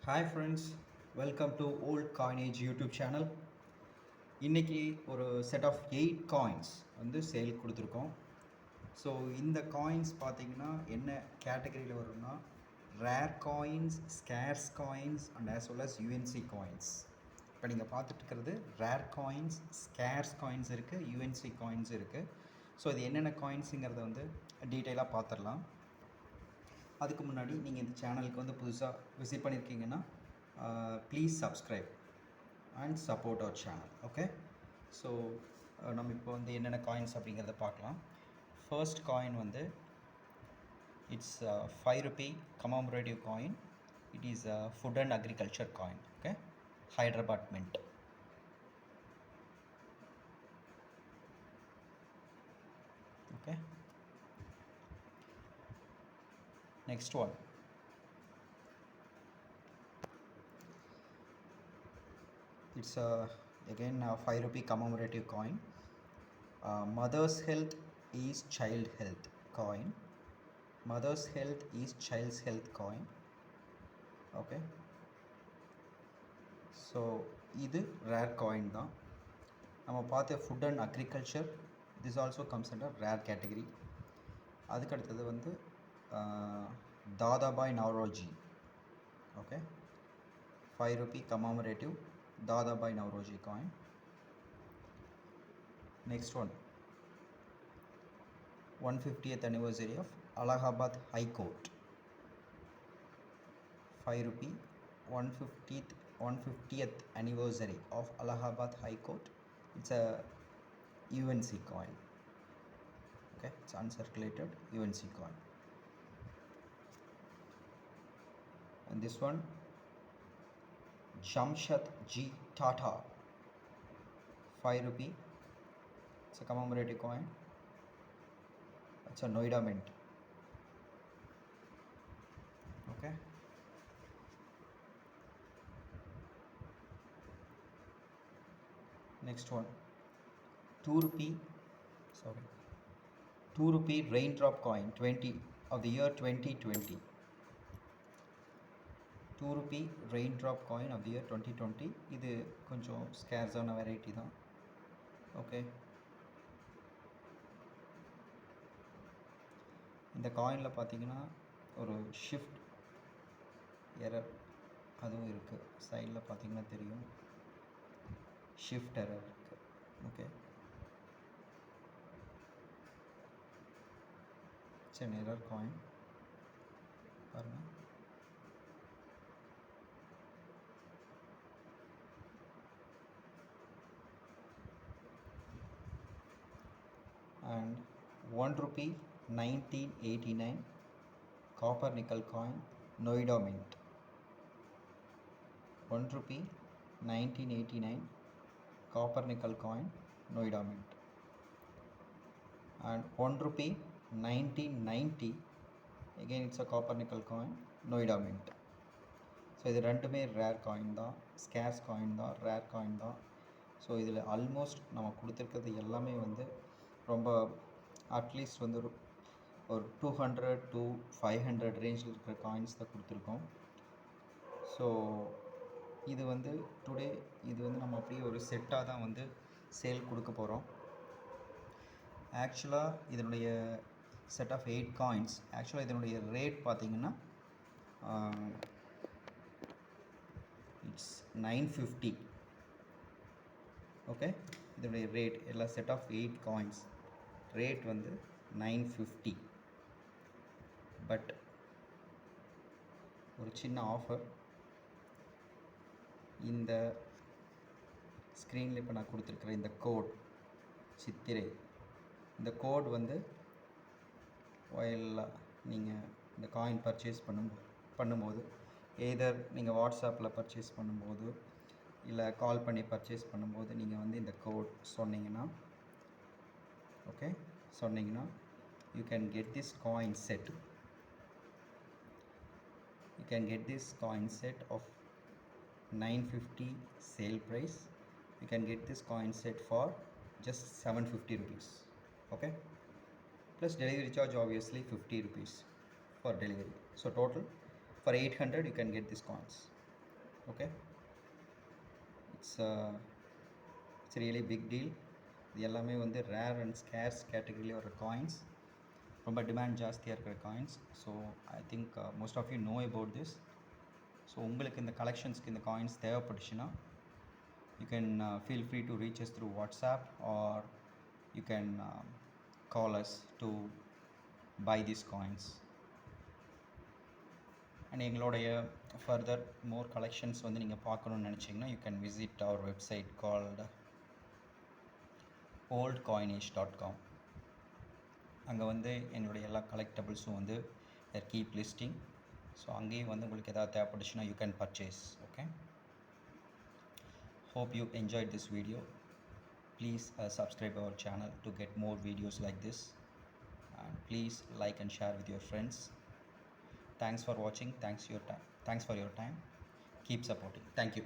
Hi friends, welcome to old coinage YouTube channel. இன்றைக்கி ஒரு set of 8 coins வந்து sale கொடுத்துருக்கோம். ஸோ இந்த காயின்ஸ் பார்த்திங்கன்னா என்ன கேட்டகரியில் வரும்னா rare coins, scarce coins and as well as UNC coins. இப்போ நீங்கள் பார்த்துட்டு இருக்கிறது ரேர் காயின்ஸ், ஸ்கேர்ஸ் காயின்ஸ் இருக்குது, யூஎன்சி காயின்ஸ் இருக்குது. ஸோ இது என்னென்ன காயின்ஸுங்கிறத வந்து டீட்டெயிலாக பார்த்துடலாம். அதுக்கு முன்னாடி நீங்கள் இந்த சேனலுக்கு வந்து புதுசாக விசிட் பண்ணியிருக்கீங்கன்னா please subscribe and support our channel. Okay, so நம்ம இப்போ வந்து என்னென்ன காயின்ஸ் அப்படிங்கிறத பார்க்கலாம். ஃபர்ஸ்ட் காயின் வந்து it's 5 rupee commemorative coin. It is food and agriculture coin. Okay, Hyderabad mint. Okay, next one, it's again a 5 rupee commemorative coin. Mother's health is child health coin. Mother's health is child's health coin. Okay, so இது rare coin தான். நம்ம பார்த்த food and agriculture, this also comes under rare category. அதுக்கு அடுத்தது வந்து Dadabhai Naoroji. Okay, 5 rupee commemorative Dadabhai Naoroji coin. Next one, 150th anniversary of Allahabad High Court. 5 rupee 150th anniversary of Allahabad High Court. It's a UNC coin. Okay, it's uncirculated UNC coin. And this one, Jamshed G Tata, 5 rupee. It's a commemorative coin. It's a Noida mint. Okay, next one, 2 rupee raindrop coin 20 of the year 2020. 2 rupee raindrop coin of the year 2020. இது கொஞ்சம் ஸ்கேர்ஸான variety தான். Okay, இந்த காயினில் பார்த்தீங்கன்னா ஒரு shift error அதுவும் இருக்குது. சைடில் பார்த்தீங்கன்னா தெரியும், ஷிஃப்ட் எரர் இருக்குது. Okay, it's an error coin. பாருங்கள், and 1 rupee 1989 copper nickel coin, Noida mint. 1 rupee 1989 copper nickel coin, Noida mint. And 1 rupee 1990, again it's a copper nickel coin, Noida mint. So இது ரெண்டுமே rare coin தான், scares coin தான், rare coin தான். So இதில் almost நம்ம கொடுத்துருக்கிறது எல்லாமே வந்து ரொம்ப அட்லீஸ்ட் வந்து ஒரு 200 to 500 ரேஞ்சில் இருக்கிற காயின்ஸ் தான் கொடுத்துருக்கோம். ஸோ இது வந்து டுடே இது வந்து நம்ம அப்படியே ஒரு செட்டாக தான் வந்து சேல் கொடுக்க போகிறோம். ஆக்சுவலாக இதனுடைய செட் ஆஃப் 8 காயின்ஸ், ஆக்சுவலாக இதனுடைய ரேட் பார்த்திங்கன்னா இட்ஸ் 950. ஓகே, இதனுடைய ரேட் எல்லா செட் ஆஃப் 8 காயின்ஸ் ரேட் வந்து 950. பட் ஒரு சின்ன ஆஃபர், இந்த ஸ்க்ரீனில் இப்போ நான் கொடுத்துருக்குற இந்த கோட் சித்திரை, இந்த கோட் வந்து ஒயில் நீங்கள் இந்த காயின் பர்ச்சேஸ் பண்ணும்போது எய்தர் நீங்கள் வாட்ஸ்அப்பில் பர்ச்சேஸ் பண்ணும்போது இல்லை கால் பண்ணி பர்ச்சேஸ் பண்ணும்போது நீங்கள் வந்து இந்த கோட் சொன்னீங்கன்னா, ஓகே சொன்னீங்கன்னா, you can get this coin set. You can get this coin set of 950 sale price. You can get this coin set for just 750 rupees. Okay, plus delivery charge obviously 50 rupees for delivery. So total for 800 you can get these coins. Okay, it's it's really big deal. இது எல்லாமே வந்து rare and scares கேட்டகரியில் வர coins, ரொம்ப demand ஜாஸ்தியாக இருக்கிற coins. So I think most of you know about this. So உங்களுக்கு இந்த கலெக்ஷன்ஸ்க்கு இந்த காயின்ஸ் தேவைப்பட்டுச்சுன்னா you can feel free to reach us through WhatsApp, or you can call us to buy these coins. And எங்களுடைய further மோர் collections வந்து நீங்கள் பார்க்கணுன்னு நினச்சிங்கன்னா you can visit our website called oldcoinage.com. அங்கே வந்து எங்களுடைய எல்லா கலெக்டபிள்ஸும் வந்து கீப் லிஸ்டிங். ஸோ அங்கேயும் வந்து உங்களுக்கு எதாவது தேவைப்பட்டுச்சுன்னா you can purchase. Okay, hope you enjoyed this video. Please subscribe our channel to get more videos like this, and please like and share with your friends. Thanks for watching. Thanks for your time. Keep supporting. Thank you.